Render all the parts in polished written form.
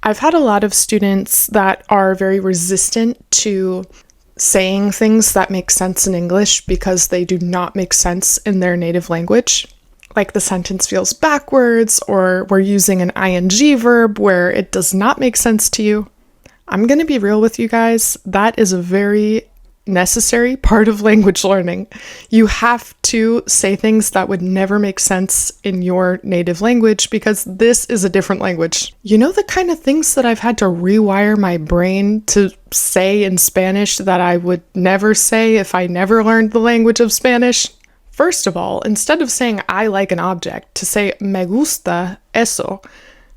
I've had a lot of students that are very resistant to saying things that make sense in English because they do not make sense in their native language. Like the sentence feels backwards, or we're using an ing verb where it does not make sense to you. I'm going to be real with you guys. That is a very necessary part of language learning. You have to say things that would never make sense in your native language because this is a different language. You know the kind of things that I've had to rewire my brain to say in Spanish that I would never say if I never learned the language of Spanish? First of all, instead of saying I like an object, to say me gusta eso,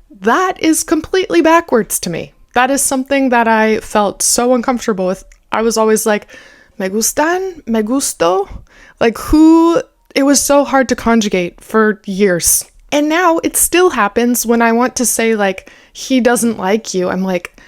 that is completely backwards to me. That is something that I felt so uncomfortable with. I was always like, me gustan, me gusto, it was so hard to conjugate for years. And now it still happens when I want to say like, he doesn't like you. I'm like,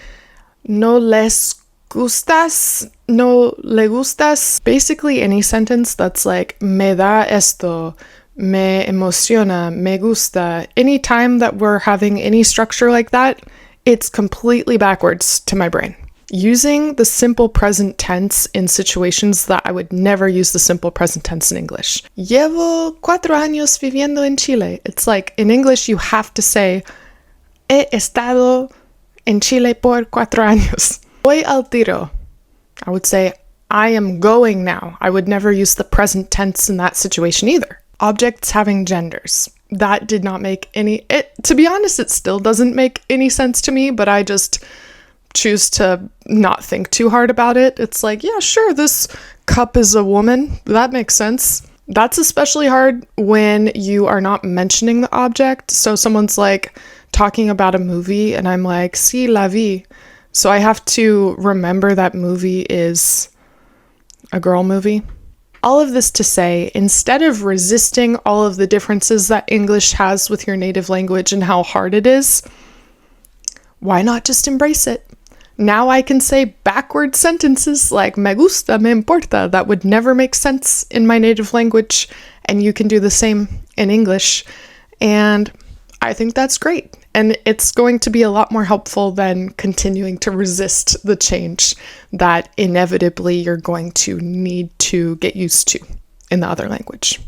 no les gustas, no le gustas. Basically any sentence that's like, me da esto, me emociona, me gusta. Anytime that we're having any structure like that, it's completely backwards to my brain. Using the simple present tense in situations that I would never use the simple present tense in English. Llevo 4 años viviendo en Chile. It's like in English you have to say, he estado en Chile por 4 años. Voy al tiro. I would say, I am going now. I would never use the present tense in that situation either. Objects having genders. That did not make to be honest, it still doesn't make any sense to me, but I just choose to not think too hard about it. It's like, yeah, sure, this cup is a woman. That makes sense. That's especially hard when you are not mentioning the object. So someone's like talking about a movie and I'm like, si la vi. So I have to remember that movie is a girl movie. All of this to say, instead of resisting all of the differences that English has with your native language and how hard it is, why not just embrace it? Now I can say backward sentences like me gusta, me importa, that would never make sense in my native language, and you can do the same in English. And I think that's great. And it's going to be a lot more helpful than continuing to resist the change that inevitably you're going to need to get used to in the other language.